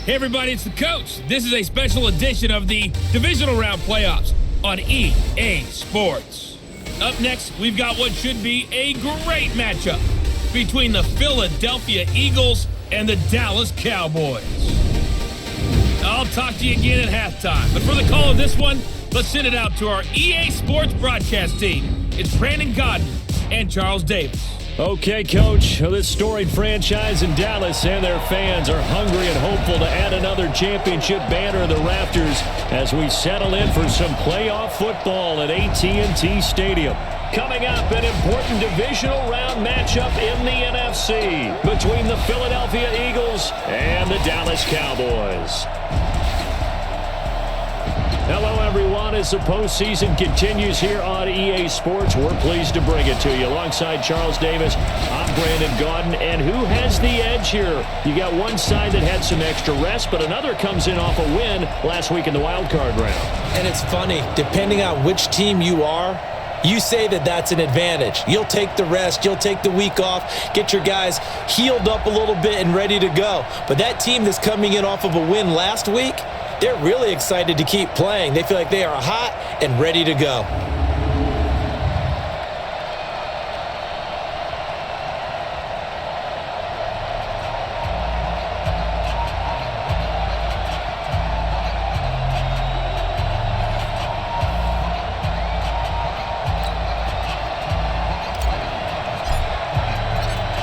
Hey everybody, it's the coach. This is a special edition of the Divisional Round Playoffs on EA Sports. Up next, we've got what should be a great matchup between the Philadelphia Eagles and the Dallas Cowboys. I'll talk to you again at halftime, but for the call of this one, let's send it out to our EA Sports broadcast team. It's Brandon Godden and Charles Davis. Okay, Coach, this storied franchise in Dallas and their fans are hungry and hopeful to add another championship banner to the rafters as we settle in for some playoff football at AT&T Stadium. Coming up, an important divisional round matchup in the NFC between the Philadelphia Eagles and the Dallas Cowboys. Hello, everyone. As the postseason continues here on EA Sports, we're pleased to bring it to you. Alongside Charles Davis, I'm Brandon Godden. And who has the edge here? You got one side that had some extra rest, but another comes in off a win last week in the wild card round. And it's funny, depending on which team you are, you say that that's an advantage. You'll take the rest, you'll take the week off, get your guys healed up a little bit and ready to go. But that team that's coming in off of a win last week, they're really excited to keep playing. They feel like they are hot and ready to go.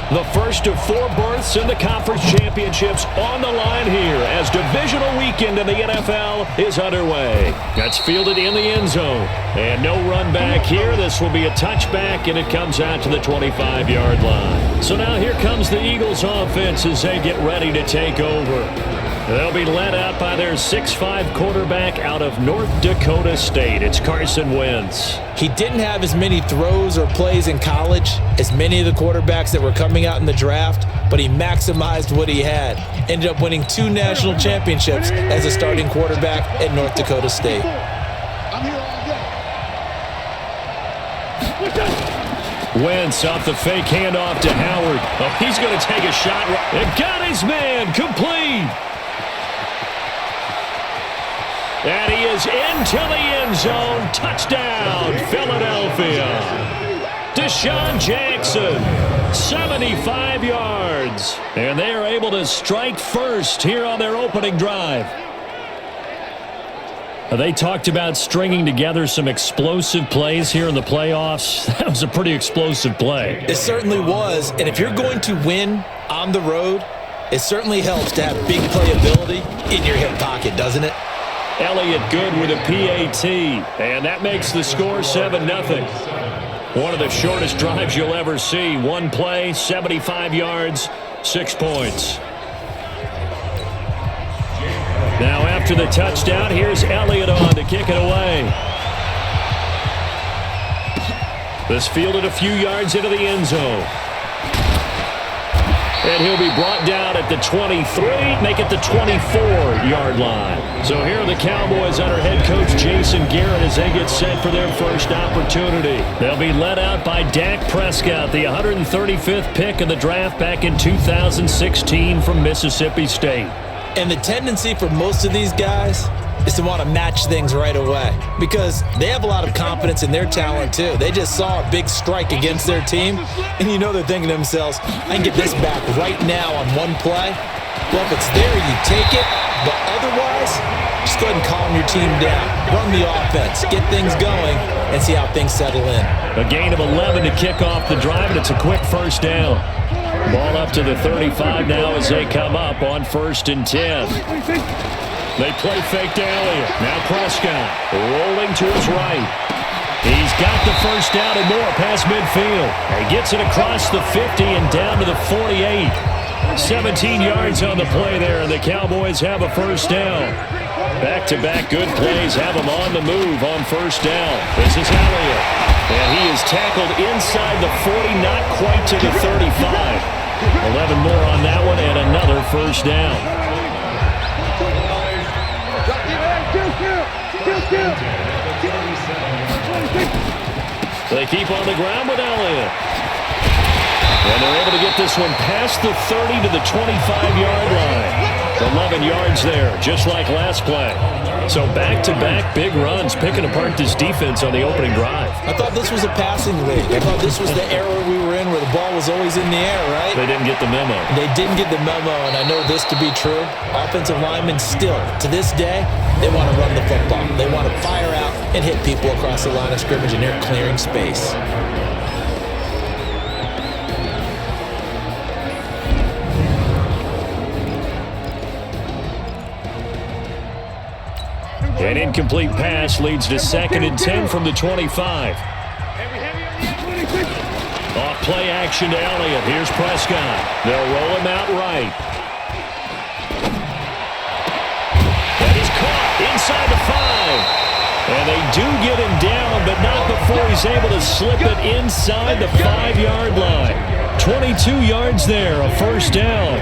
The first of 4 berths in the conference championships on the line here as divisional weekend in the NFL is underway. That's fielded in the end zone. And no run back here. This will be a touchback, and it comes out to the 25-yard line. So now here comes the Eagles offense as they get ready to take over. They'll be led out by their 6'5" quarterback out of North Dakota State. It's Carson Wentz. He didn't have as many throws or plays in college as many of the quarterbacks that were coming out in the draft, but he maximized what he had. Ended up winning 2 national championships as a starting quarterback at North Dakota State. Wentz off the fake handoff to Howard. Oh, he's going to take a shot. And got his man complete. And he is into the end zone. Touchdown, Philadelphia. Deshaun Jackson, 75 yards. And they are able to strike first here on their opening drive. They talked about stringing together some explosive plays here in the playoffs. That was a pretty explosive play. It certainly was. And if you're going to win on the road, it certainly helps to have big playability in your hip pocket, doesn't it? Elliott good with a PAT, and that makes the score 7-0. One of the shortest drives you'll ever see. One play, 75 yards, 6 points. Now after the touchdown, here's Elliott on to kick it away. This fielded a few yards into the end zone. And he'll be brought down at the 23, make it the 24-yard line. So here are the Cowboys under head coach Jason Garrett as they get set for their first opportunity. They'll be led out by Dak Prescott, the 135th pick of the draft back in 2016 from Mississippi State. And the tendency for most of these guys is to want to match things right away because they have a lot of confidence in their talent too. They just saw a big strike against their team, and you know they're thinking to themselves, I can get this back right now on one play. Well, if it's there, you take it, but otherwise, just go ahead and calm your team down. Run the offense, get things going, and see how things settle in. A gain of 11 to kick off the drive, and it's a quick first down. Ball up to the 35 now as they come up on 1st and 10. They play fake to Elliott. Now Prescott rolling to his right. He's got the first down and more past midfield. He gets it across the 50 and down to the 48. 17 yards on the play there, and the Cowboys have a first down. Back-to-back good plays have them on the move on first down. This is Elliott. And he is tackled inside the 40, not quite to the 35. 11 more on that one, and another first down. They keep on the ground with Elliott. And they're able to get this one past the 30 to the 25-yard line. 11 yards there, just like last play. So back-to-back big runs, picking apart this defense on the opening drive. I thought this was a passing league. I thought this was the era we were in where the ball was always in the air, right? They didn't get the memo. They didn't get the memo, and I know this to be true. Offensive linemen still, to this day, they want to run the football. They want to fire out and hit people across the line of scrimmage, and they're clearing space. An incomplete pass leads to 2nd and 10 from the 25. Off play action to Elliott. Here's Prescott. They'll roll him out right. That is caught inside the 5. And they do get him down, but not before he's able to slip it inside the 5-yard line. 22 yards there, a first down.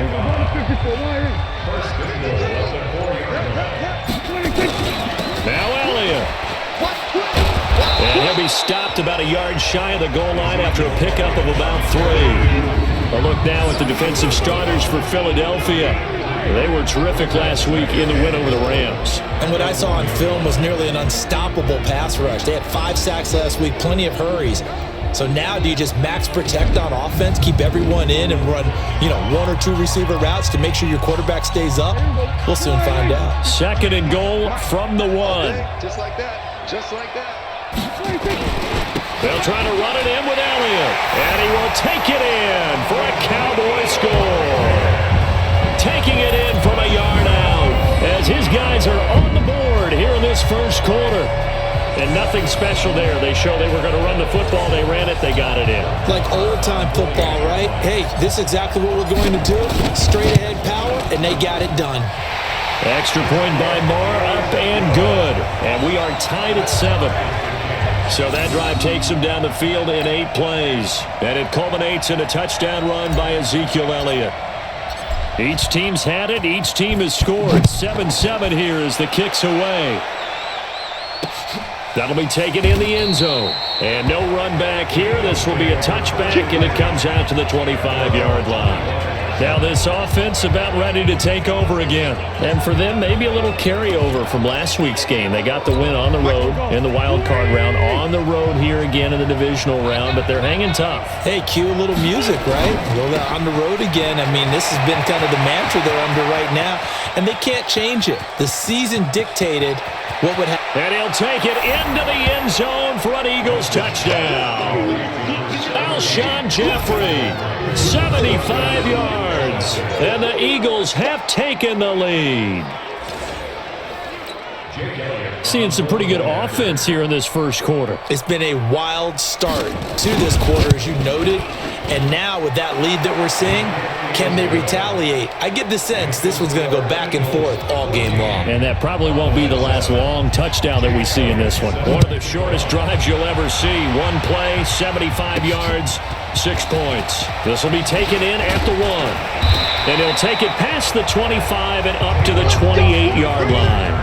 Now Elliott. And he'll be stopped about a yard shy of the goal line after a pickup of about 3. A look now at the defensive starters for Philadelphia. They were terrific last week in the win over the Rams. And what I saw on film was nearly an unstoppable pass rush. They had 5 sacks last week, plenty of hurries. So now do you just max protect on offense, keep everyone in and run, 1 or 2 receiver routes to make sure your quarterback stays up? We'll soon find out. 2nd and goal from the 1. Just like that. Just like that. They'll try to run it in with Elliott. And he will take it in for a Cowboy score. Taking it in from a yard out as his guys are on the board here in this first quarter. And nothing special there. They show they were going to run the football. They ran it. They got it in. Like old-time football, right? Hey, this is exactly what we're going to do. Straight-ahead power, and they got it done. Extra point by Marr, up and good. And we are tied at 7. So that drive takes them down the field in 8 plays. And it culminates in a touchdown run by Ezekiel Elliott. Each team's had it. Each team has scored. 7-7 here as the kick's away. That'll be taken in the end zone. And no run back here. This will be a touchback, and it comes out to the 25-yard line. Now this offense about ready to take over again. And for them, maybe a little carryover from last week's game. They got the win on the road in the wild card round, on the road here again in the divisional round, but they're hanging tough. Hey, cue a little music, right? Well, on the road again. I mean, this has been kind of the mantra they're under right now, and they can't change it. The season dictated what would happen. And he'll take it into the end zone for an Eagles touchdown. Alshon Jeffrey, 75 yards, and the Eagles have taken the lead. Seeing some pretty good offense here in this first quarter. It's been a wild start to this quarter, as you noted, and now with that lead that we're seeing, can they retaliate? I get the sense this one's going to go back and forth all game long. And that probably won't be the last long touchdown that we see in this one. One of the shortest drives you'll ever see. One play, 75 yards, 6 points. This will be taken in at the 1. And he'll take it past the 25 and up to the 28-yard line.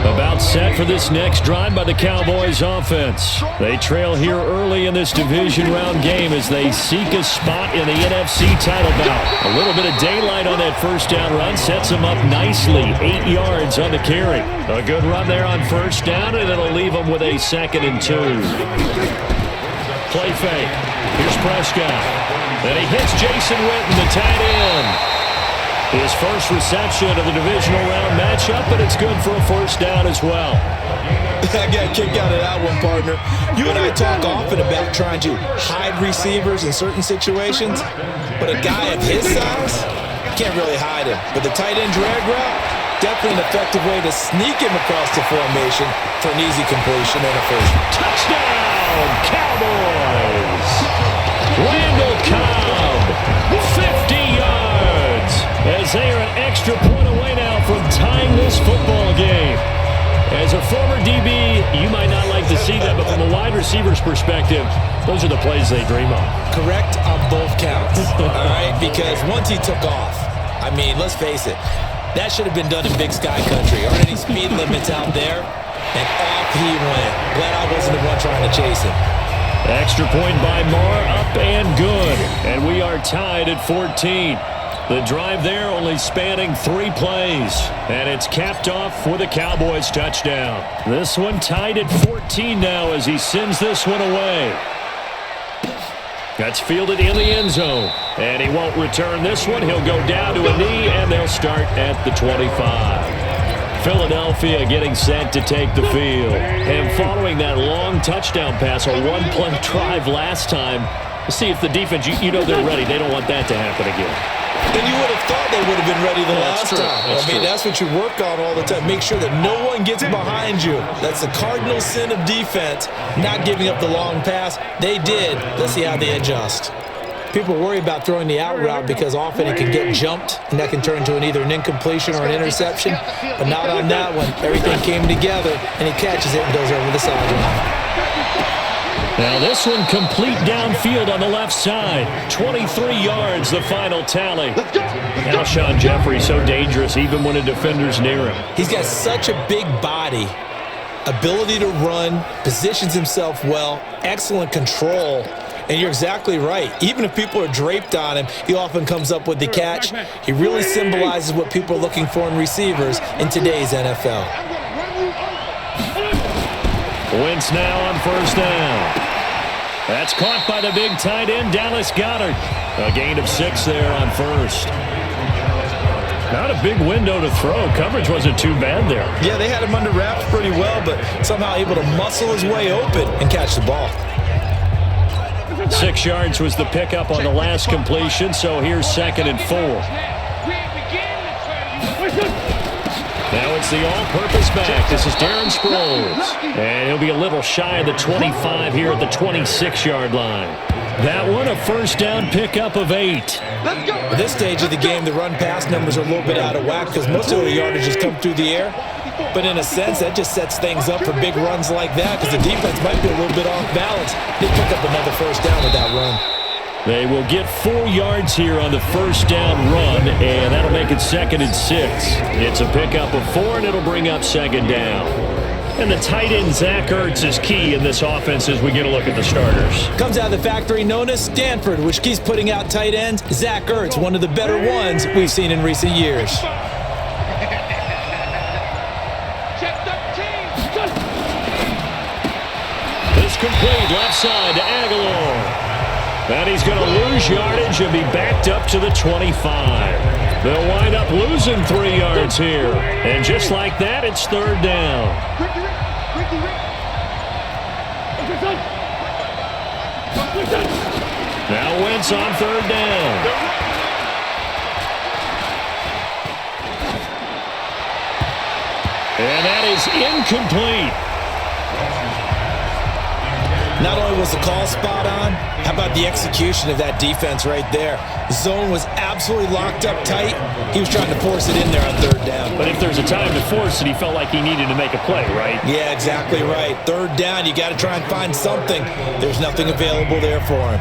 About set for this next drive by the Cowboys offense. They trail here early in this division round game as they seek a spot in the NFC title bout. A little bit of daylight on that first down run sets them up nicely. 8 yards on the carry. A good run there on first down, and it'll leave them with a 2nd and 2. Play fake. Here's Prescott. And he hits Jason Witten, the tight end. His first reception of the divisional round matchup, but it's good for a first down as well. I got a kick out of that one, partner. You and I talk often about trying to hide receivers in certain situations, but a guy of his size can't really hide him. But the tight end drag route, definitely an effective way to sneak him across the formation for an easy completion and a first. Touchdown, Cowboys! Randall Cobb, 50 yards, as they are an extra point away now from tying this football game. As a former DB, you might not like to see that, but from a wide receiver's perspective, those are the plays they dream of. Correct on both counts, all right? Because once he took off, I mean, let's face it, that should have been done in Big Sky Country. Aren't any speed limits out there? And off he went. Glad I wasn't the one trying to chase him. Extra point by Marr, up and good. And we are tied at 14. The drive there only spanning 3 plays. And it's capped off with a Cowboys touchdown. This one tied at 14 now as he sends this one away. That's fielded in the end zone. And he won't return this one. He'll go down to a knee, and they'll start at the 25. Philadelphia getting set to take the field. And following that long touchdown pass, a one-play drive last time, see if the defense, you know they're ready. They don't want that to happen again. And you would have thought they would have been ready the last time. That's what you work on all the time. Make sure that no one gets behind you. That's the cardinal sin of defense, not giving up the long pass. They did. Let's see how they adjust. People worry about throwing the out route because often it can get jumped, and that can turn into either an incompletion or an interception. But not on that one. Everything came together, and he catches it and goes over the sideline. Now this one complete downfield on the left side. 23 yards, the final tally. Alshon Jeffrey so dangerous even when a defender's near him. He's got such a big body, ability to run, positions himself well, excellent control. And you're exactly right. Even if people are draped on him, he often comes up with the catch. He really symbolizes what people are looking for in receivers in today's NFL. Wentz now on first down. That's caught by the big tight end, Dallas Goedert. A gain of 6 there on first. Not a big window to throw. Coverage wasn't too bad there. Yeah, they had him under wraps pretty well, but somehow able to muscle his way open and catch the ball. 6 yards was the pickup on the last completion, so here's 2nd and 4. Now it's the all-purpose back. This is Darren Sproles. And he'll be a little shy of the 25 here at the 26-yard line. That one, a first down pickup of 8. At this stage of the game, the run-pass numbers are a little bit out of whack because most of the yardage has come through the air. But in a sense, that just sets things up for big runs like that because the defense might be a little bit off balance. They pick up another first down with that run. They will get 4 yards here on the first down run, and that'll make it 2nd and 6. It's a pickup of 4, and it'll bring up 2nd down. And the tight end, Zach Ertz, is key in this offense as we get a look at the starters. Comes out of the factory known as Stanford, which keeps putting out tight ends. Zach Ertz, one of the better ones we've seen in recent years. This complete left side to Aguilar. And he's going to lose yardage and be backed up to the 25. They'll wind up losing 3 yards here. And just like that, it's 3rd down. Now Wentz on 3rd down. And that is incomplete. Not only was the call spot on, how about the execution of that defense right there? The zone was absolutely locked up tight. He was trying to force it in there on 3rd down. But if there's a time to force it, he felt like he needed to make a play, right? Yeah, exactly right. 3rd down, you got to try and find something. There's nothing available there for him.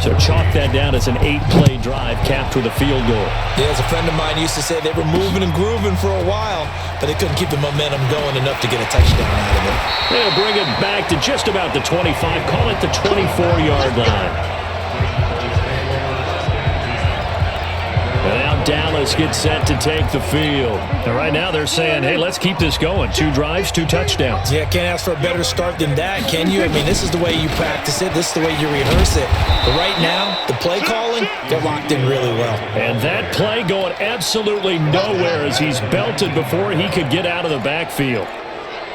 So chalk that down as an 8-play drive capped with a field goal. Yeah, as a friend of mine used to say, they were moving and grooving for a while, but they couldn't keep the momentum going enough to get a touchdown out of it. They'll bring it back to just about the 25, call it the 24-yard line. And now Dallas gets set to take the field. And right now they're saying, hey, let's keep this going. 2 drives, 2 touchdowns. Yeah, can't ask for a better start than that, can you? I mean, this is the way you practice it. This is the way you rehearse it. But right now, the play calling, they're locked in really well. And that play going absolutely nowhere as he's belted before he could get out of the backfield.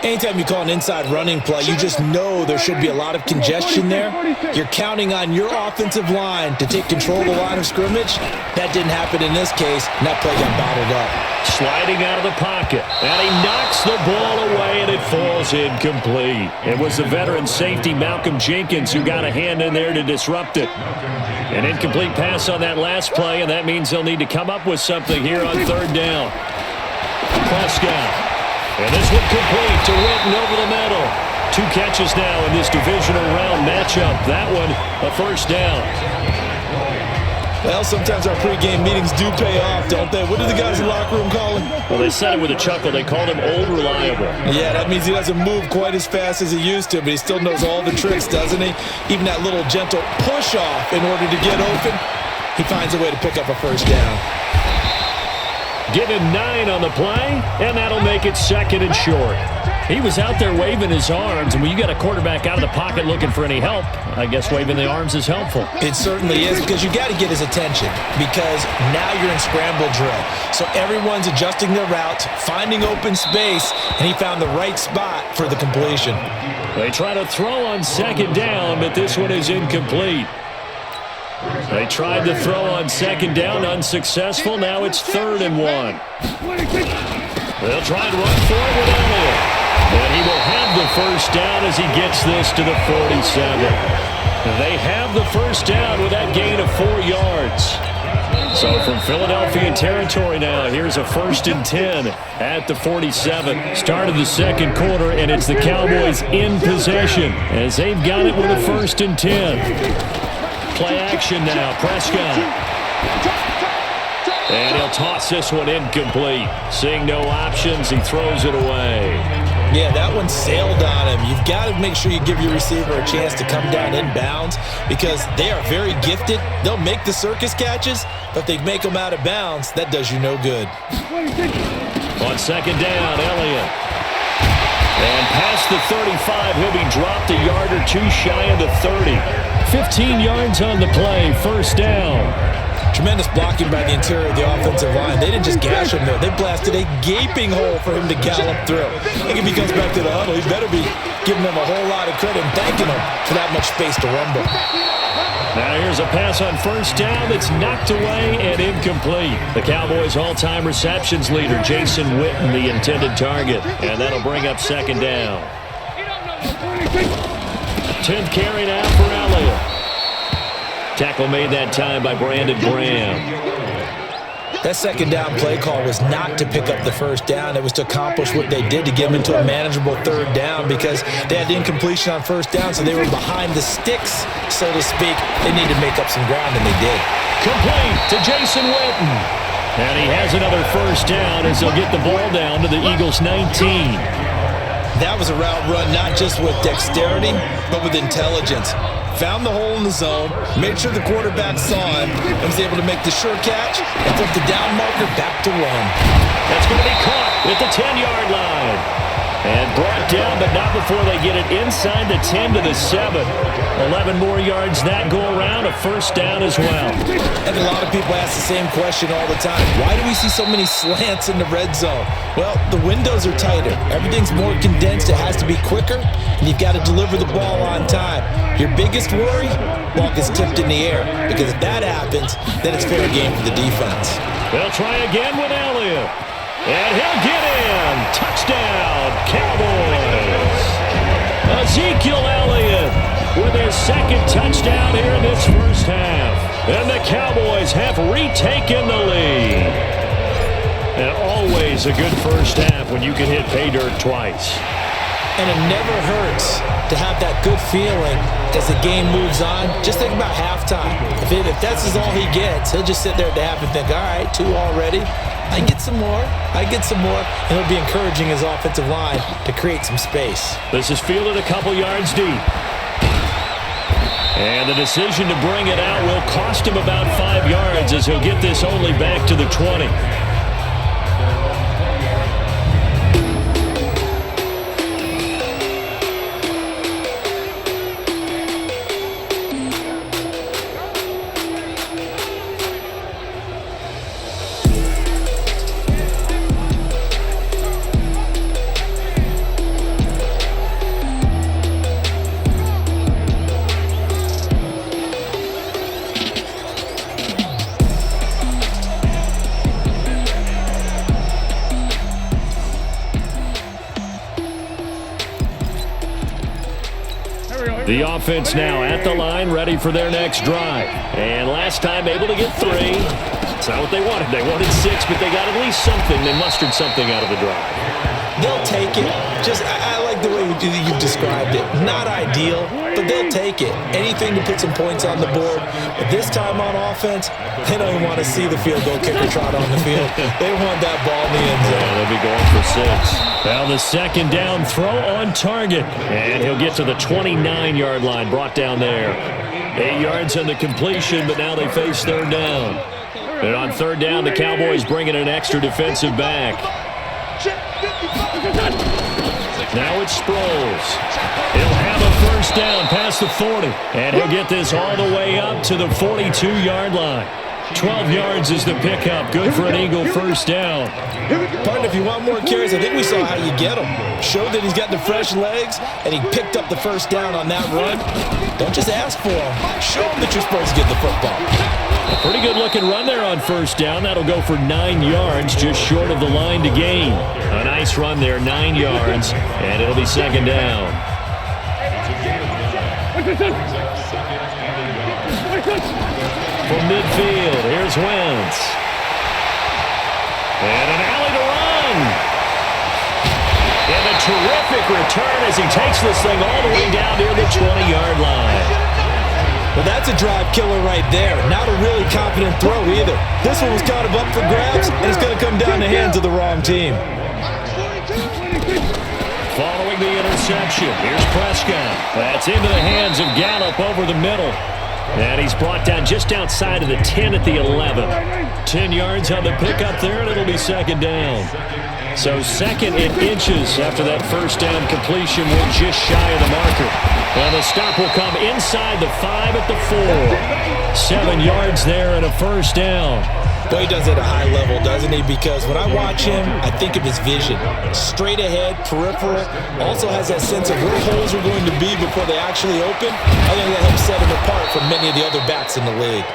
Anytime you call an inside running play, you just know there should be a lot of congestion there. You're counting on your offensive line to take control of the line of scrimmage. That didn't happen in this case, and that play got bottled up. Sliding out of the pocket, and he knocks the ball away, and it falls incomplete. It was the veteran safety, Malcolm Jenkins, who got a hand in there to disrupt it. An incomplete pass on that last play, and that means they'll need to come up with something here on 3rd down. Prescott. And this one complete to Witten over the middle. 2 catches now in this divisional round matchup. That one, a first down. Well, sometimes our pregame meetings do pay off, don't they? What do the guys in the locker room call him? Well, they said it with a chuckle. They called him Old Reliable. Yeah, that means he doesn't move quite as fast as he used to, but he still knows all the tricks, doesn't he? Even that little gentle push-off in order to get open, he finds a way to pick up a first down. Give him 9 on the play, and that'll make it 2nd and short. He was out there waving his arms, and when you got a quarterback out of the pocket looking for any help, I guess waving the arms is helpful. It certainly is, because you got to get his attention, because now you're in scramble drill. So everyone's adjusting their routes, finding open space, and he found the right spot for the completion. They try to throw on 2nd down, but this one is incomplete. They tried to throw on 2nd down, unsuccessful. Now it's 3rd and 1. They'll try and run for it with Elliott. And he will have the first down as he gets this to the 47. They have the first down with that gain of 4 yards. So from Philadelphia territory now, here's a 1st and 10 at the 47. Start of the 2nd quarter, and it's the Cowboys in possession as they've got it with a 1st and 10. Play action now, Prescott. And he'll toss this one incomplete. Seeing no options, he throws it away. Yeah, that one sailed on him. You've got to make sure you give your receiver a chance to come down inbounds because they are very gifted. They'll make the circus catches, but if they make them out of bounds, that does you no good. On 2nd down, Elliott. And past the 35, he'll be dropped a yard or 2 shy of the 30. 15 yards on the play, 1st down. Tremendous blocking by the interior of the offensive line. They didn't just gash him there. They blasted a gaping hole for him to gallop through. I think if he comes back to the huddle, he better be giving them a whole lot of credit and thanking them for that much space to rumble. Now here's a pass on 1st down that's knocked away and incomplete. The Cowboys' all-time receptions leader, Jason Witten, the intended target. And that'll bring up 2nd down. 10th carry now for Elliott. Tackle made that time by Brandon Graham. That 2nd down play call was not to pick up the 1st down. It was to accomplish what they did to get them into a manageable 3rd down because they had incompletion on 1st down, so they were behind the sticks, so to speak. They needed to make up some ground, and they did. Complete to Jason Witten. And he has another 1st down as they'll get the ball down to the Eagles' 19. That was a route run not just with dexterity, but with intelligence. Found the hole in the zone, made sure the quarterback saw him, and was able to make the sure catch and flip the down marker back to 1. That's going to be caught at the 10-yard line. And brought down, but not before they get it inside the 10 to the 7. 11 more yards that go around, a 1st down as well. And a lot of people ask the same question all the time. Why do we see so many slants in the red zone? Well, the windows are tighter. Everything's more condensed. It has to be quicker, and you've got to deliver the ball on time. Your biggest worry? Ball gets tipped in the air, because if that happens, then it's fair game for the defense. They'll try again with Elliott. And he'll get in. Touchdown, Cowboys. Ezekiel Elliott with his 2nd touchdown here in this 1st half. And the Cowboys have retaken the lead. And always a good 1st half when you can hit pay dirt twice. And it never hurts to have that good feeling as the game moves on. Just think about halftime. If that's all he gets, he'll just sit there at the half and think, all right, 2 already. I get some more. I get some more. And he'll be encouraging his offensive line to create some space. This is fielded a couple yards deep. And the decision to bring it out will cost him about 5 yards as he'll get this only back to the 20. The offense now at the line, ready for their next drive. And last time able to get 3. It's not what they wanted. They wanted 6, but they got at least something. They mustered something out of the drive. They'll take it. I like the way you've described it. Not ideal, but they'll take it. Anything to put some points on the board. But this time on offense, they don't even want to see the field goal kicker trot on the field. They want that ball in the end zone. Yeah, they'll be going for 6. Now the second down throw on target. And he'll get to the 29-yard line, brought down there. 8 yards on the completion, but now they face third down. And on third down, the Cowboys bring in an extra defensive back. Now it's Sproles. He'll have a first down past the 40. And he'll get this all the way up to the 42-yard line. 12 yards is the pickup. Good for an Eagle first down. Partner, if you want more carries, I think we saw how you get him. Showed that he's got the fresh legs, and he picked up the first down on that run. Don't just ask for him. Show him that you're supposed to get the football. A pretty good-looking run there on first down. That'll go for 9 yards, just short of the line to gain. A nice run there, 9 yards, and it'll be second down. From midfield, here's Wentz. And an alley to run. And a terrific return as he takes this thing all the way down near the 20-yard line. Well, that's a drive killer right there. Not a really confident throw either. This one was kind of up for grabs, and it's going to come down the hands of the wrong team. Following the interception, here's Prescott. That's into the hands of Gallup over the middle. And he's brought down just outside of the 10 at the 11. 10 yards on the pickup there, and it'll be second down. So second in inches after that first down completion. We're just shy of the marker. And the stop will come inside the 5 at the 4. 7 yards there and a first down. Boy, he does it at a high level, doesn't he? Because when I watch him, I think of his vision. Straight ahead, peripheral. Also has that sense of where holes are going to be before they actually open. I think that helps set him apart from many of the other backs in the league.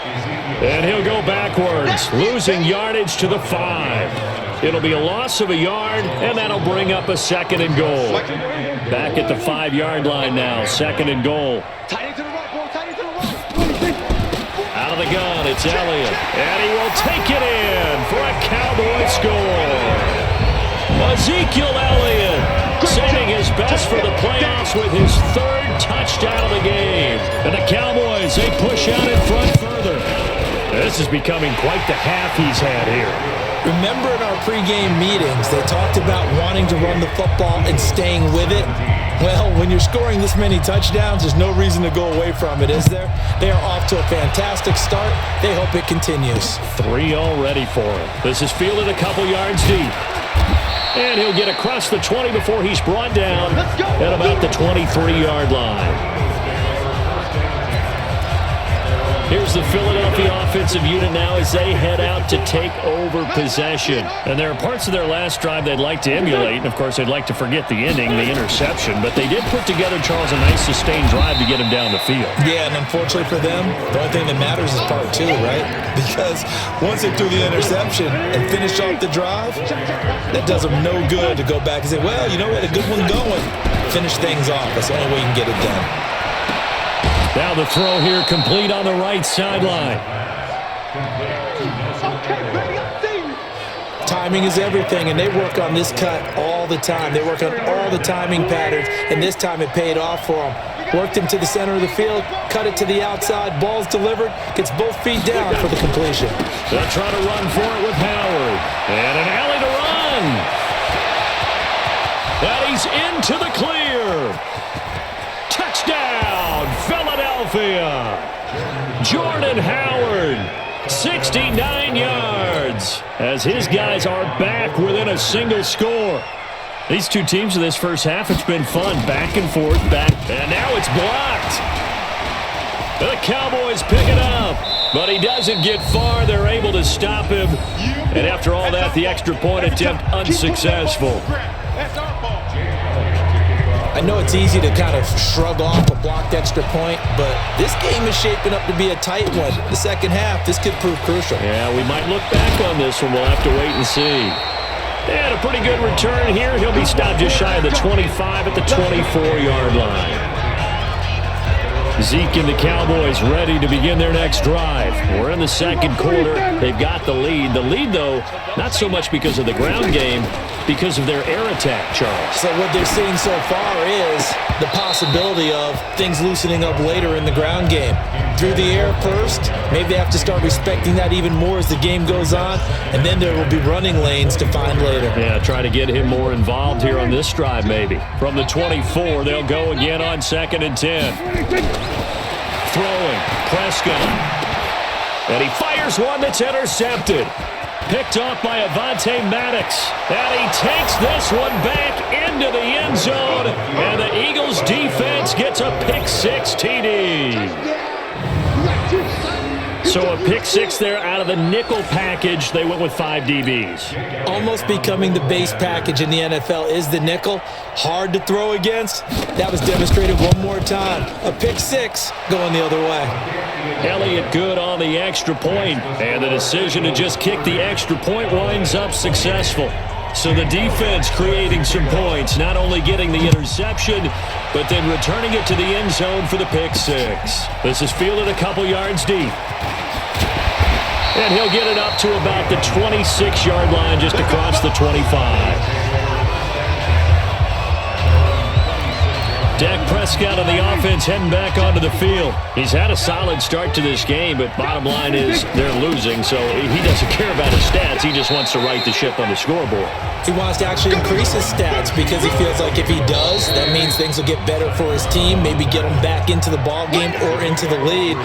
And he'll go backwards, losing yardage to the 5. It'll be a loss of a yard, and that'll bring up a second and goal. Back at the 5-yard line now, second and goal. Out of the gun, it's Elliott, and he will take it in for a Cowboy score. Ezekiel Elliott saving his best for the playoffs with his 3rd touchdown of the game. And the Cowboys, they push out in front further. This is becoming quite the half he's had here. Remember in our pregame meetings, they talked about wanting to run the football and staying with it. Well, when you're scoring this many touchdowns, there's no reason to go away from it, is there? They are off to a fantastic start. They hope it continues. 3 already for him. This is fielded a couple yards deep. And he'll get across the 20 before he's brought down at about the 23-yard line. Here's the Philadelphia offensive unit now as they head out to take over possession. And there are parts of their last drive they'd like to emulate. And, of course, they'd like to forget the ending, the interception. But they did put together, Charles, a nice sustained drive to get him down the field. Yeah, and unfortunately for them, the only thing that matters is part 2, right? Because once they threw the interception and finished off the drive, that does them no good to go back and say, well, you know, we had a good one going. Finish things off. That's the only way you can get it done. Now the throw here complete on the right sideline. Timing is everything, and they work on this cut all the time. They work on all the timing patterns, and this time it paid off for them. Worked him to the center of the field, cut it to the outside, ball's delivered, gets both feet down for the completion. They'll try to run for it with Howard. And an alley to run. And he's into the clear. Touchdown, Philadelphia. Jordan Howard, 69 yards, as his guys are back within a single score. These two teams in this first half, it's been fun. Back and forth, back, and now it's blocked. The Cowboys pick it up, but he doesn't get far. They're able to stop him. And after all that, the extra point attempt unsuccessful. I know it's easy to kind of shrug off a blocked extra point, but this game is shaping up to be a tight one. The second half, this could prove crucial. Yeah, we might look back on this one. We'll have to wait and see. And a pretty good return here. He'll be stopped just shy of the 25 at the 24-yard line. Zeke and the Cowboys ready to begin their next drive. We're in the second quarter. They've got the lead. The lead, though, not so much because of the ground game, because of their air attack, Charles. So what they're seeing so far is the possibility of things loosening up later in the ground game. Through the air first, maybe they have to start respecting that even more as the game goes on, and then there will be running lanes to find later. Yeah, try to get him more involved here on this drive maybe. From the 24, they'll go again on 2nd and 10. Throwing, Prescott. And he fires one that's intercepted. Picked off by Avonte Maddox. And he takes this one back into the end zone. And the Eagles defense gets a pick-6 TD. So a pick-6 there out of the nickel package. They went with 5 DBs. Almost becoming the base package in the NFL is the nickel. Hard to throw against. That was demonstrated one more time. A pick-6 going the other way. Elliott good on the extra point. And the decision to just kick the extra point winds up successful. So the defense creating some points, not only getting the interception, but then returning it to the end zone for the pick-6. This is fielded a couple yards deep. And he'll get it up to about the 26-yard line just across the 25. Dak Prescott on the offense heading back onto the field. He's had a solid start to this game, but bottom line is they're losing, so he doesn't care about his stats. He just wants to right the ship on the scoreboard. He wants to actually increase his stats because he feels like if he does, that means things will get better for his team, maybe get him back into the ball game or into the lead.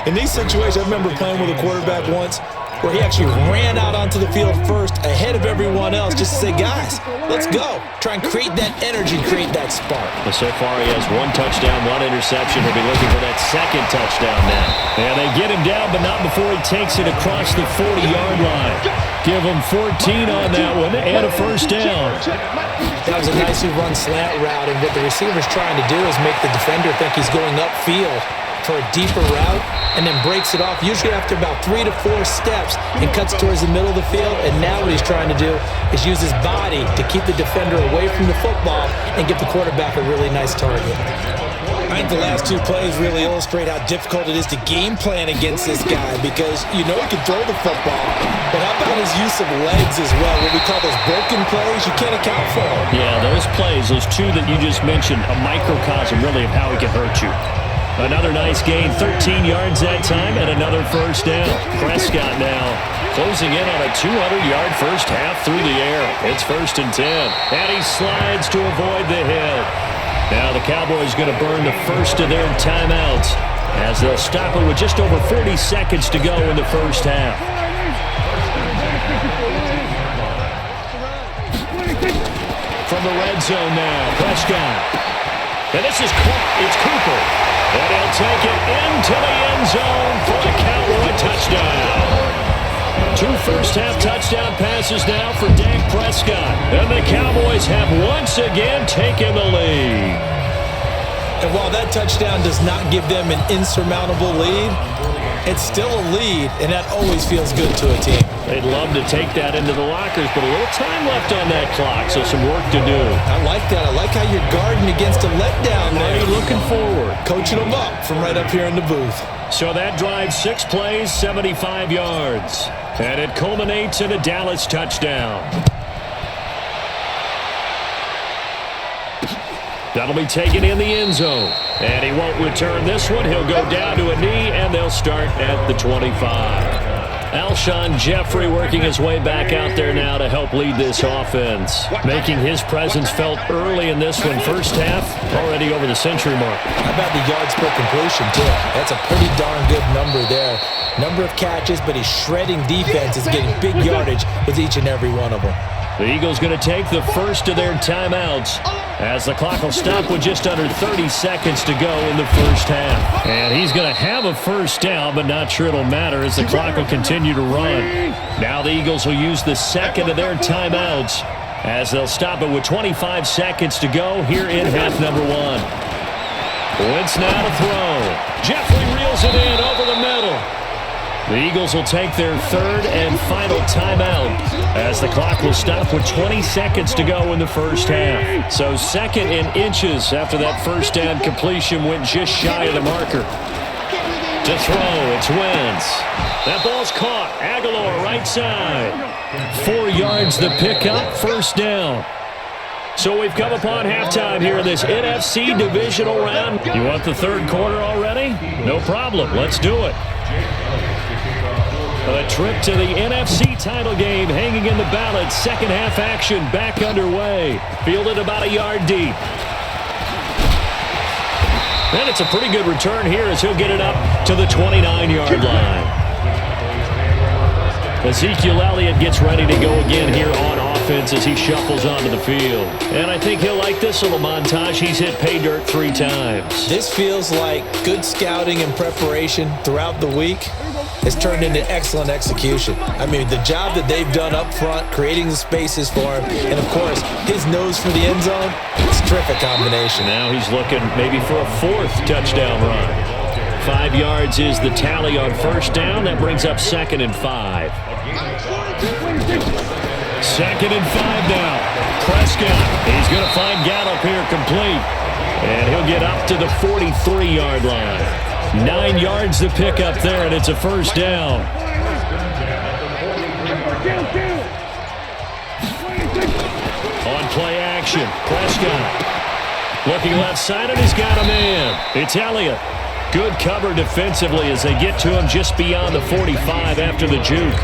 In these situations, I remember playing with a quarterback once where he actually ran out onto the field first ahead of everyone else just to say, guys, let's go. Try and create that energy, create that spark. But so far he has 1 touchdown, 1 interception. He'll be looking for that second touchdown now. And they get him down, but not before he takes it across the 40-yard line. Give him 14 on that one and a first down. That was a nicely run slant route, and what the receiver's trying to do is make the defender think he's going upfield for a deeper route, and then breaks it off, usually after about 3 to 4 steps, and cuts towards the middle of the field. And now what he's trying to do is use his body to keep the defender away from the football and get the quarterback a really nice target. I think the last 2 plays really illustrate how difficult it is to game plan against this guy, because you know he can throw the football, but how about his use of legs as well? What we call those broken plays, you can't account for them. Yeah, those plays, those 2 that you just mentioned, a microcosm really of how he can hurt you. Another nice gain, 13 yards that time, and another first down. Prescott now closing in on a 200-yard first half through the air. It's 1st and 10, and he slides to avoid the hit. Now the Cowboys going to burn the first of their timeouts as they'll stop it with just over 40 seconds to go in the first half. From the red zone now, Prescott. And this is caught. It's Cooper. And he'll take it into the end zone for the Cowboy touchdown. 2 first-half touchdown passes now for Dak Prescott. And the Cowboys have once again taken the lead. And while that touchdown does not give them an insurmountable lead, it's still a lead, and that always feels good to a team. They'd love to take that into the lockers, but a little time left on that clock, so some work to do. I like that. I like how you're guarding against a letdown there. You're looking forward. Coaching them up from right up here in the booth. So that drives 6 plays, 75 yards. And it culminates in a Dallas touchdown. That'll be taken in the end zone. And he won't return this one. He'll go down to a knee, and they'll start at the 25. Alshon Jeffrey working his way back out there now to help lead this offense. Making his presence felt early in this one. First half, already over the century mark. How about the yards per completion, too? That's a pretty darn good number there. Number of catches, but he's shredding defense. Is getting big yardage with each and every one of them. The Eagles going to take the first of their timeouts as the clock will stop with just under 30 seconds to go in the first half. And he's going to have a first down, but not sure it'll matter as the clock will continue to run. Now the Eagles will use the second of their timeouts as they'll stop it with 25 seconds to go here in half number 1. Wentz now to throw. Jeffrey reels it in over the middle. The Eagles will take their third and final timeout as the clock will stop with 20 seconds to go in the first half. So second in inches after that first down completion went just shy of the marker. To throw, it's Wentz. That ball's caught. Aguilar right side. 4 yards the pickup, first down. So we've come upon halftime here in this NFC Divisional round. You want the third quarter already? No problem. Let's do it. A trip to the NFC title game hanging in the balance. Second half action back underway. Fielded about a yard deep. And it's a pretty good return here as he'll get it up to the 29-yard line. Ezekiel Elliott gets ready to go again here on offense as he shuffles onto the field. And I think he'll like this little montage. He's hit pay dirt 3 times. This feels like good scouting and preparation throughout the week has turned into excellent execution. I mean, the job that they've done up front, creating the spaces for him, and of course, his nose for the end zone, it's a terrific combination. Now he's looking maybe for a 4th touchdown run. 5 yards is the tally on first down. That brings up 2nd and 5. 2nd and 5 now. Prescott, he's going to find Gallup here complete. And he'll get up to the 43-yard line. 9 yards to pick up there, and it's a first down. On play action, Prescott. Looking left side, and he's got a man. It's Elliott. Good cover defensively as they get to him just beyond the 45 after the juke.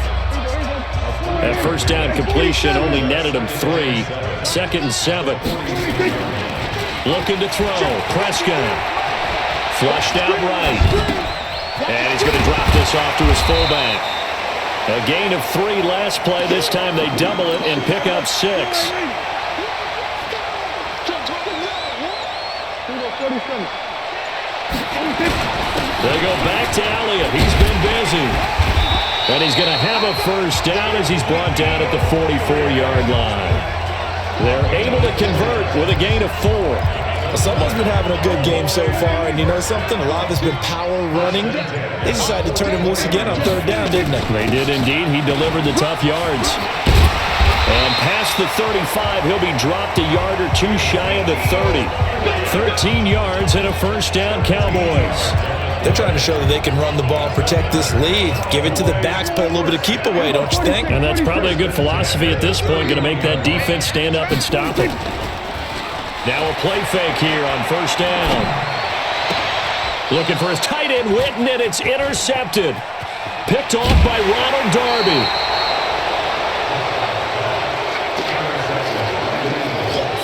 That first down completion only netted him 3. 2nd and 7. Looking to throw. Prescott. Flushed out right. And he's going to drop this off to his fullback. A gain of 3 last play. This time they double it and pick up 6. They go back to Elliott. He's been busy. And he's going to have a first down as he's brought down at the 44-yard line. They're able to convert with a gain of 4. Well, someone's been having a good game so far, and you know something? A lot of it's been power running. They decided to turn him loose again on 3rd down, didn't they? They did indeed. He delivered the tough yards. And past the 35, he'll be dropped a yard or 2 shy of the 30. 13 yards and a first down, Cowboys. They're trying to show that they can run the ball, protect this lead, give it to the backs, play a little bit of keep away, don't you think? And that's probably a good philosophy at this point, going to make that defense stand up and stop it. Now a play fake here on first down. Looking for his tight end, Witten, and it's intercepted. Picked off by Ronald Darby.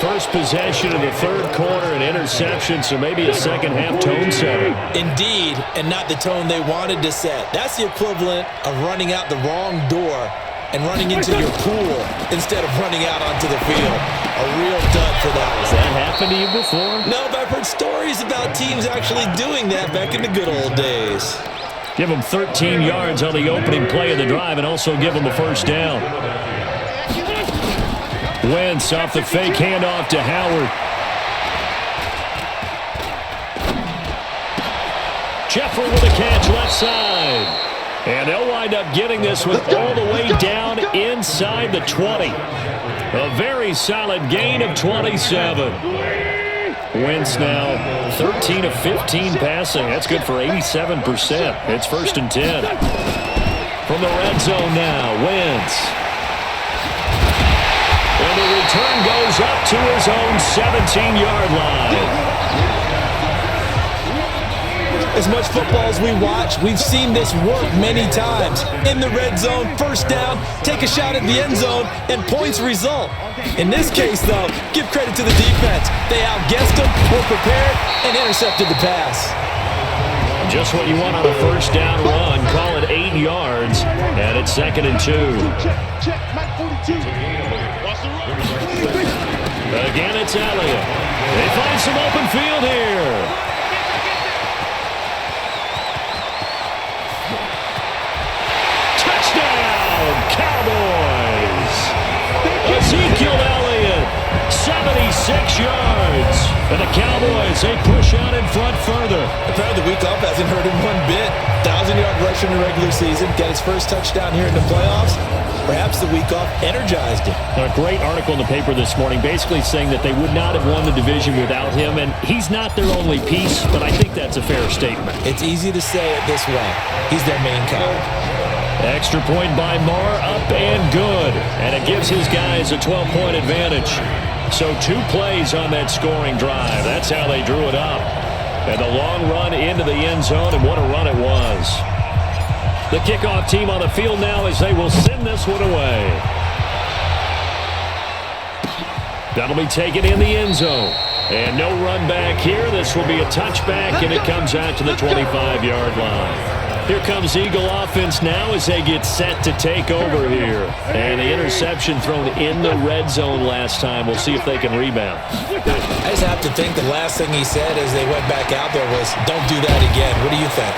First possession of the 3rd quarter, an interception, so maybe a second half tone setter. Indeed, and not the tone they wanted to set. That's the equivalent of running out the wrong door and running into your pool instead of running out onto the field. A real dud for that. Has that happened to you before? No, but I've heard stories about teams actually doing that back in the good old days. Give them 13 yards on the opening play of the drive and also give them a first down. Wentz off the fake handoff to Howard. Jeffrey with a catch left side. And they'll wind up getting this with all the way down inside the 20. A very solid gain of 27. Wentz now 13 of 15 passing. That's good for 87%. It's 1st and 10. From the red zone now, Wentz. And the return goes up to his own 17-yard line. As much football as we watch, we've seen this work many times. In the red zone, first down, take a shot at the end zone, and points result. In this case, though, give credit to the defense. They outguessed them, were prepared, and intercepted the pass. Just what you want on a first down run. Call it 8 yards, and it's 2nd and 2. Again, it's Elliott. They find some open field here. Touchdown, Cowboys! Ezekiel Elliott, 76 yards. And the Cowboys, they push out in front further. Apparently the week off hasn't hurt him one bit. 1,000-yard rush in the regular season. Got his first touchdown here in the playoffs. Perhaps the week off energized him. A great article in the paper this morning basically saying that they would not have won the division without him, and he's not their only piece, but I think that's a fair statement. It's easy to say it this way. He's their main cog. Extra point by Marr, up and good. And it gives his guys a 12-point advantage. So 2 plays on that scoring drive. That's how they drew it up. And the long run into the end zone, and what a run it was. The kickoff team on the field now as they will send this one away. That'll be taken in the end zone. And no run back here. This will be a touchback, and it comes out to the 25-yard line. Here comes Eagle offense now as they get set to take over here. And the interception thrown in the red zone last time. We'll see if they can rebound. I just have to think the last thing he said as they went back out there was, don't do that again. What do you think?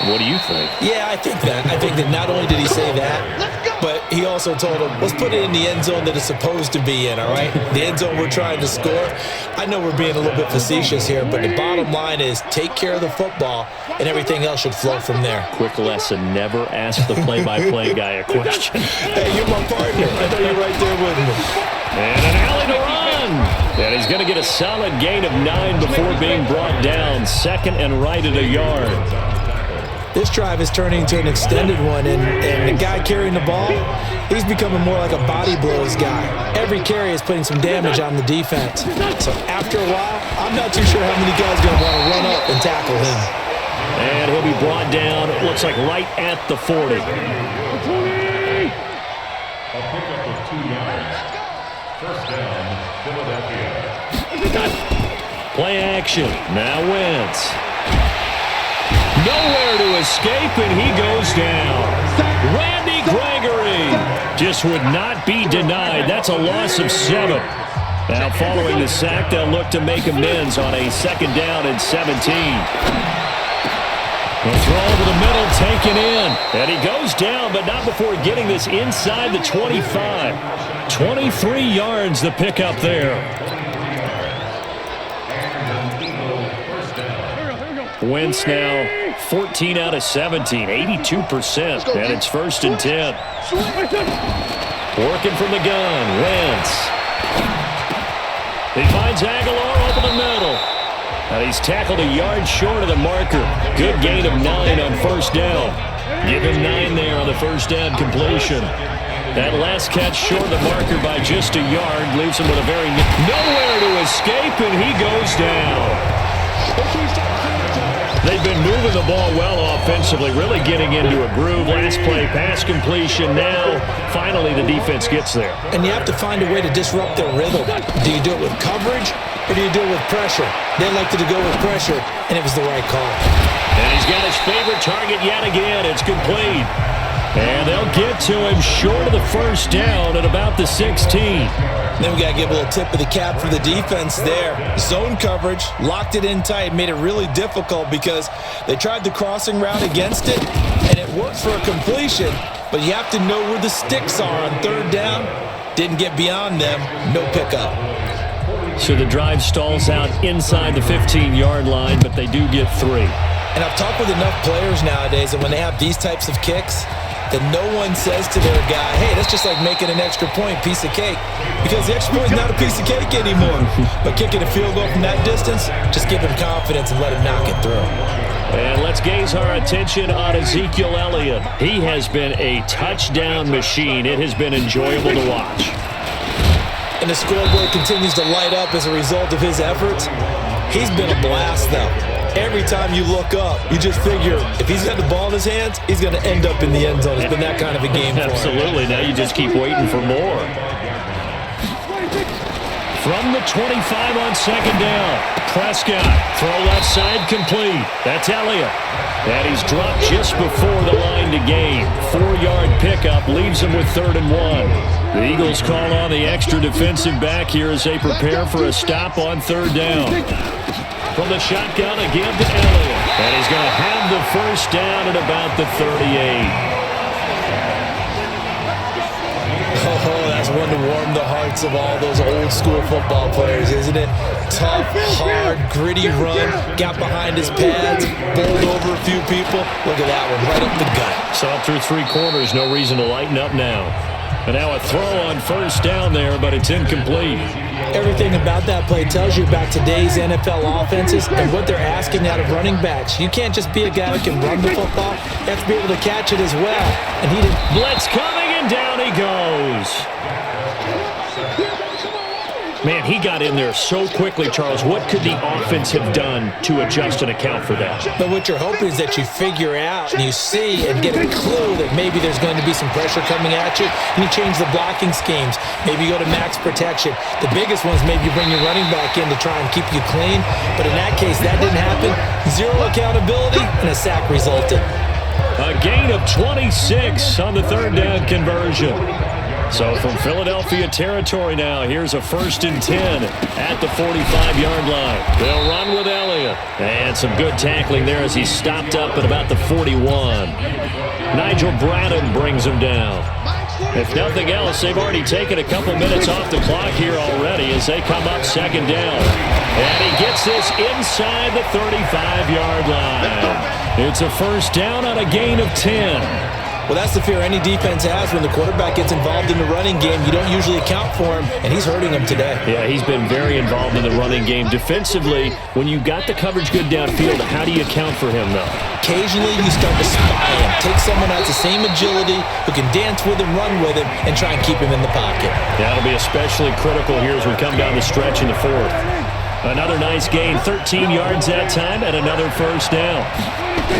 What do you think? Yeah, I think that. I think that not only did he say that, but he also told him, let's put it in the end zone that it's supposed to be in, all right? The end zone we're trying to score. I know we're being a little bit facetious here, but the bottom line is take care of the football, and everything else should flow from there. Quick lesson, never ask the play-by-play guy a question. Hey, you're my partner. I know you're right there with me. And an alley to run. And he's going to get a solid gain of 9 before being brought down. Second and right at a yard. This drive is turning into an extended one, and the guy carrying the ball, he's becoming more like a body blows guy. Every carry is putting some damage on the defense. So after a while, I'm not too sure how many guys are going to want to run up and tackle him. And he'll be brought down, it looks like right at the 40. Play action. Now Wentz. Nowhere to escape, and he goes down. Randy Gregory just would not be denied. That's a loss of 7. Now following the sack, they'll look to make amends on a 2nd down and 17. The throw over the middle, taken in. And he goes down, but not before getting this inside the 25. 23 yards the pickup there. Wentz now 14 out of 17, 82%. And it's 1st and 10. Working from the gun, Wentz. He finds Aguilar over the middle. And he's tackled a yard short of the marker. Good gain of 9 on 1st down. Give him 9 there on the 1st down completion. That last catch short of the marker by just a yard leaves him with a very nowhere to escape, and he goes down. They've been moving the ball well offensively, really getting into a groove. Last play, pass completion. Now, finally, the defense gets there. And you have to find a way to disrupt their rhythm. Do you do it with coverage, or do you do it with pressure? They elected to go with pressure, and it was the right call. And he's got his favorite target yet again. It's complete. And they'll get to him short of the 1st down at about the 16. Then we got to give a little tip of the cap for the defense there. Zone coverage, locked it in tight, made it really difficult because they tried the crossing route against it, and it worked for a completion, but you have to know where the sticks are on 3rd down. Didn't get beyond them, no pickup. So the drive stalls out inside the 15-yard line, but they do get 3. And I've talked with enough players nowadays that when they have these types of kicks, that no one says to their guy, hey, that's just like making an extra point, piece of cake. Because the extra point is not a piece of cake anymore. But kicking a field goal from that distance, just give him confidence and let him knock it through. And let's gaze our attention on Ezekiel Elliott. He has been a touchdown machine. It has been enjoyable to watch. And the scoreboard continues to light up as a result of his efforts. He's been a blast, though. Every time you look up, you just figure if he's got the ball in his hands, he's going to end up in the end zone. It's been that kind of a game for him. Absolutely. Now you just keep waiting for more. From the 25 on 2nd down, Prescott, throw left side complete. That's Elliott. And he's dropped just before the line to gain. 4-yard pickup leaves him with 3rd and 1. The Eagles call on the extra defensive back here as they prepare for a stop on 3rd down. From the shotgun again to Elliott. And he's going to have the 1st down at about the 38. Oh, that's one to warm the hearts of all those old school football players, isn't it? Tough, hard, gritty run, got behind his pads, bowled over a few people. Look at that one, right up the gut. Saw through 3 quarters, no reason to lighten up now. And now a throw on first down there, but it's incomplete. Everything about that play tells you about today's NFL offenses and what they're asking out of running backs. You can't just be a guy who can run the football. You have to be able to catch it as well. And he didn't. Blitz coming, and down he goes. Man, he got in there so quickly, Charles. What could the offense have done to adjust and account for that? But what you're hoping is that you figure out and you see and get a clue that maybe there's going to be some pressure coming at you, and you change the blocking schemes. Maybe you go to max protection. The biggest ones, maybe you bring your running back in to try and keep you clean. But in that case, that didn't happen. 0 accountability, and a sack resulted. A gain of 26 on the 3rd down conversion. So from Philadelphia territory now, here's a 1st and 10 at the 45-yard line. They'll run with Elliott. And some good tackling there as he stopped up at about the 41. Nigel Bradham brings him down. If nothing else, they've already taken a couple minutes off the clock here already as they come up 2nd down. And he gets this inside the 35-yard line. It's a 1st down on a gain of 10. Well, that's the fear any defense has when the quarterback gets involved in the running game. You don't usually account for him, and he's hurting them today. Yeah, he's been very involved in the running game. Defensively, when you got the coverage good downfield, how do you account for him, though? Occasionally, you start to spy him. Take someone who has the same agility, who can dance with him, run with him, and try and keep him in the pocket. That'll be especially critical here as we come down the stretch in the 4th. Another nice gain, 13 yards that time, and another 1st down.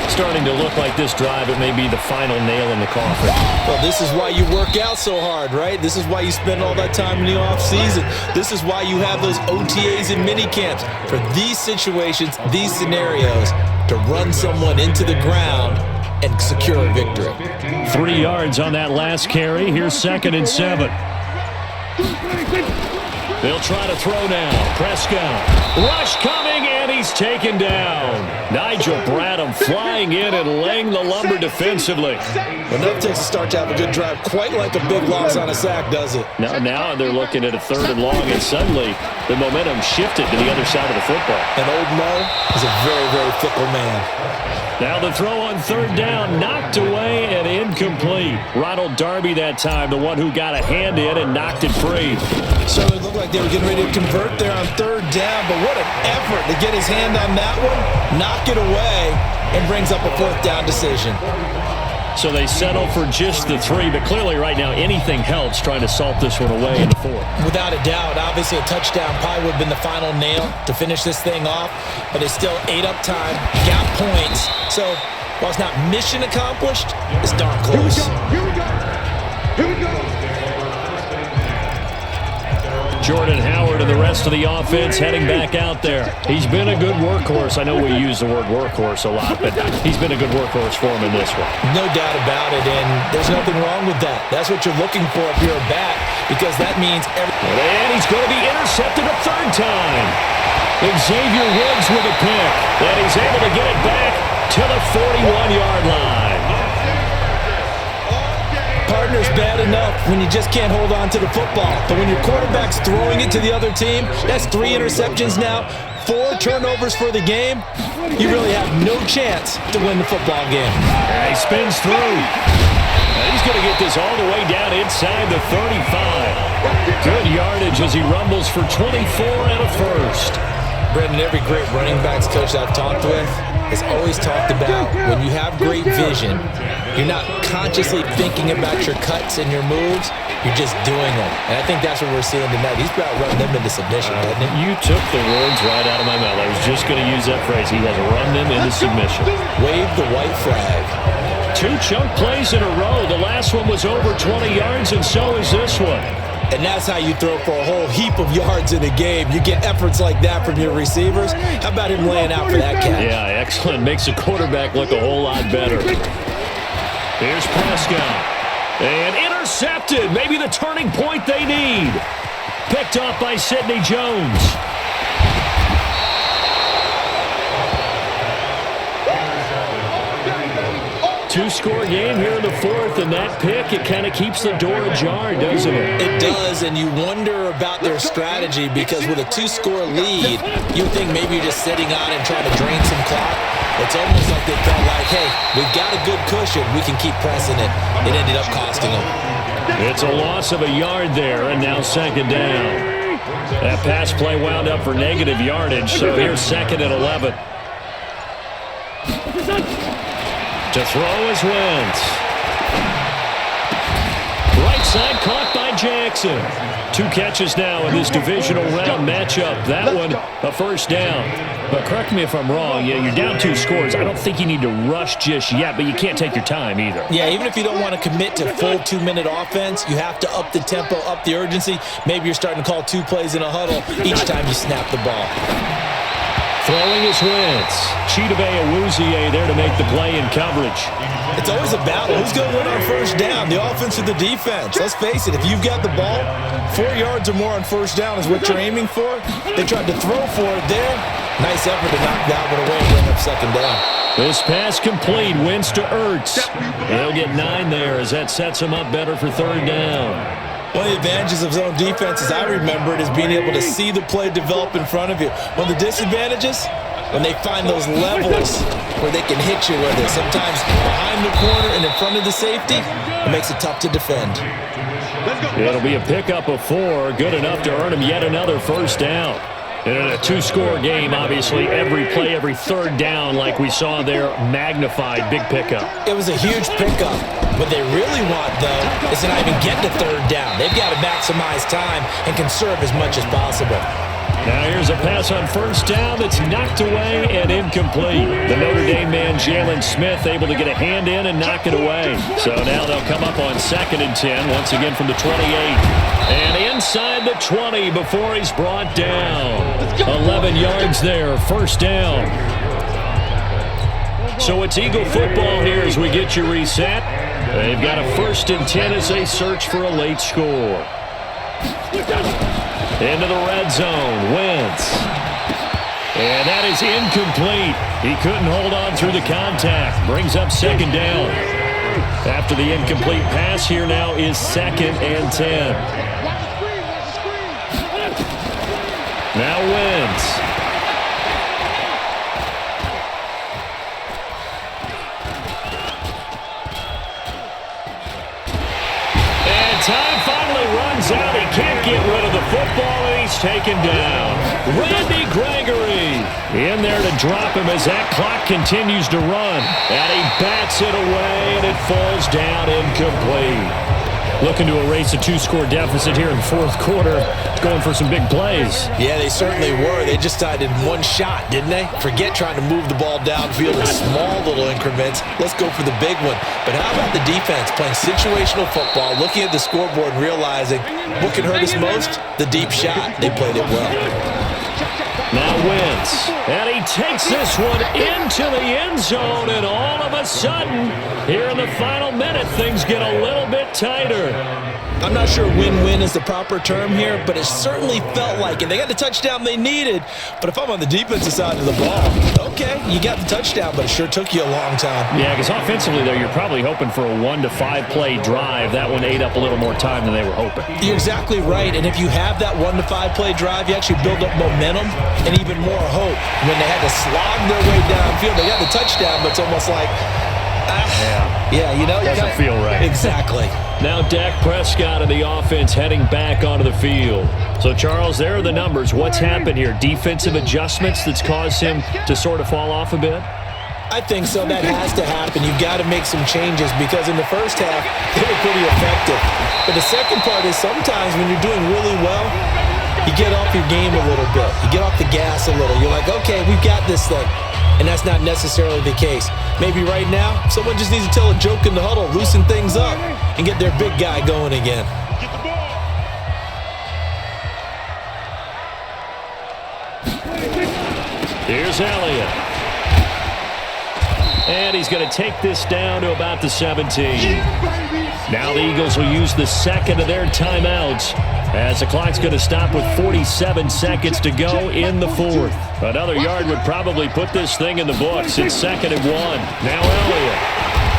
Starting to look like this drive, it may be the final nail in the coffin. Well, this is why you work out so hard, right? This is why you spend all that time in the offseason. This is why you have those OTAs and mini camps. For these situations, these scenarios, to run someone into the ground and secure a victory. 3 yards on that last carry. Here's 2nd and 7. They'll try to throw now. Prescott. Rush coming, and he's taken down. Nigel Bradham flying in and laying the lumber defensively. Well, never takes a start to have a good drive, quite like a big loss on a sack, does it? Now they're looking at a 3rd and long, and suddenly the momentum shifted to the other side of the football. And old Mo is a very, very fickle man. Now the throw on 3rd down, knocked away and incomplete. Ronald Darby that time, the one who got a hand in and knocked it free. So it looked like they were getting ready to convert there on 3rd down, but what an effort to get his hand on that one, knock it away, and brings up a 4th down decision. So they settle for just the 3, but clearly right now anything helps trying to salt this one away in the 4th. Without a doubt, obviously a touchdown probably would have been the final nail to finish this thing off, but they still ate up time, got points. So while it's not mission accomplished, it's darn close. Here we go. Here we go. Jordan Howard and the rest of the offense heading back out there. He's been a good workhorse. I know we use the word workhorse a lot, but he's been a good workhorse for him in this one. No doubt about it, and there's nothing wrong with that. That's what you're looking for if you're a back, because that means And he's going to be intercepted a 3rd time. Xavier Woods with a pick, and he's able to get it back to the 41-yard line. Partner's bad enough when you just can't hold on to the football. But when your quarterback's throwing it to the other team, that's 3 interceptions now, 4 turnovers for the game. You really have no chance to win the football game. And he spins through. And he's going to get this all the way down inside the 35. Good yardage as he rumbles for 24 and a 1st. Brendan, every great running backs coach I've talked with has always talked about when you have great vision, you're not consciously thinking about your cuts and your moves, you're just doing them. And I think that's what we're seeing tonight. He's about running them into submission, hasn't he? You took the words right out of my mouth. I was just going to use that phrase. He has run them into submission. Wave the white flag. 2 chunk plays in a row. The last one was over 20 yards, and so is this one. And that's how you throw for a whole heap of yards in a game. You get efforts like that from your receivers. How about him laying out for that catch? Yeah, excellent. Makes the quarterback look a whole lot better. Here's Prescott. And intercepted. Maybe the turning point they need. Picked off by Sidney Jones. two-score game here in the fourth, and that pick, it kind of keeps the door ajar, doesn't it? It does, and you wonder about their strategy because with a two-score lead, you think maybe you're just sitting on it and trying to drain some clock. It's almost like they felt like, hey, we've got a good cushion. We can keep pressing it. It ended up costing them. It's a loss of a yard there, and now second down. That pass play wound up for negative yardage, so here's second and 11. To throw is Wentz. Right side caught by Jackson. 2 catches now in this divisional round matchup. That one, a first down. But correct me if I'm wrong. Yeah, you're down 2 scores. I don't think you need to rush just yet, but you can't take your time either. Yeah, even if you don't want to commit to full 2-minute offense, you have to up the tempo, up the urgency. Maybe you're starting to call 2 plays in a huddle each time you snap the ball. Throwing is Wentz. Chidobe Awuzie there to make the play in coverage. It's always a battle. Who's going to win on first down, the offense or the defense? Let's face it, if you've got the ball, 4 yards or more on first down is what you're aiming for. They tried to throw for it there. Nice effort to knock that one away and bring up second down. This pass complete. Wentz to Ertz. He'll get 9 there as that sets him up better for third down. One of the advantages of zone defense, as I remember it, is being able to see the play develop in front of you. One of the disadvantages, when they find those levels where they can hit you with it. Sometimes behind the corner and in front of the safety, it makes it tough to defend. It'll be a pickup of 4, good enough to earn him yet another first down. And in a 2-score game, obviously, every play, every third down, like we saw there, magnified, big pickup. It was a huge pickup. What they really want, though, is to not even get to third down. They've got to maximize time and conserve as much as possible. Now here's a pass on first down that's knocked away and incomplete. The Notre Dame man, Jalen Smith, able to get a hand in and knock it away. So now they'll come up on 2nd and 10, once again from the 28. And inside the 20 before he's brought down. 11 yards there, first down. So it's Eagle football here as we get you reset. They've got a 1st and 10 as they search for a late score. Into the red zone, Wentz. And that is incomplete. He couldn't hold on through the contact. Brings up second down. After the incomplete pass, here now is 2nd and 10. Now Wentz. And time finally runs out. He can't get rid of the football, and he's taken down. Randy Gregory in there to drop him as that clock continues to run. And he bats it away, and it falls down incomplete. Looking to erase a 2-score deficit here in the fourth quarter. Going for some big plays. Yeah, they certainly were. They just decided one shot, didn't they? Forget trying to move the ball downfield in small little increments. Let's go for the big one. But how about the defense playing situational football, looking at the scoreboard and realizing what can hurt us most? The deep shot. They played it well. Now Wentz, and he takes this one into the end zone, and all of a sudden, here in the final minute, things get a little bit tighter. I'm not sure win-win is the proper term here, but it certainly felt like it. They got the touchdown they needed, but if I'm on the defensive side of the ball, okay, you got the touchdown, but it sure took you a long time. Yeah, because offensively, though, you're probably hoping for a 1 to 5 play drive. That one ate up a little more time than they were hoping. You're exactly right, and if you have that 1 to 5 play drive, you actually build up momentum and even more hope. When they had to slog their way downfield, they got the touchdown, but it's almost like, you know, doesn't feel right. Exactly. Now Dak Prescott and the offense heading back onto the field. So, Charles, there are the numbers. What's happened here? Defensive adjustments that's caused him to sort of fall off a bit? I think so. That has to happen. You've got to make some changes because in the first half, they were pretty effective. But the second part is sometimes when you're doing really well, you get off your game a little bit. You get off the gas a little. You're like, okay, we've got this thing. And that's not necessarily the case. Maybe right now, someone just needs to tell a joke in the huddle, loosen things up, and get their big guy going again. Here's Elliott. And he's going to take this down to about the 17. Now the Eagles will use the second of their timeouts as the clock's going to stop with 47 seconds to go in the fourth. Another yard would probably put this thing in the books. It's 2nd and 1. Now Elliott.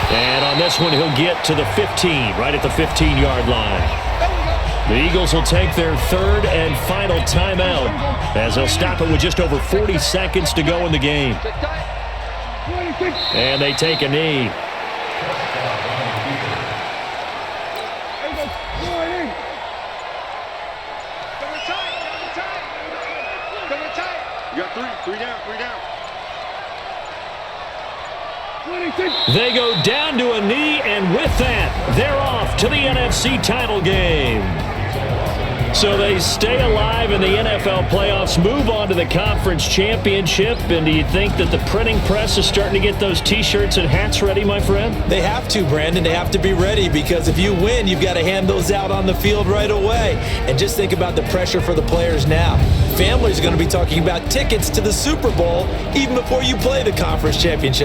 And on this one, he'll get to the 15, right at the 15-yard line. The Eagles will take their third and final timeout as they'll stop it with just over 40 seconds to go in the game. And they take a knee. You got three down. They go down to a knee, and with that, they're off to the NFC title game. So they stay alive in the NFL playoffs, move on to the conference championship. And do you think that the printing press is starting to get those T-shirts and hats ready, my friend? They have to, Brandon. They have to be ready because if you win, you've got to hand those out on the field right away. And just think about the pressure for the players now. Families are going to be talking about tickets to the Super Bowl even before you play the conference championship.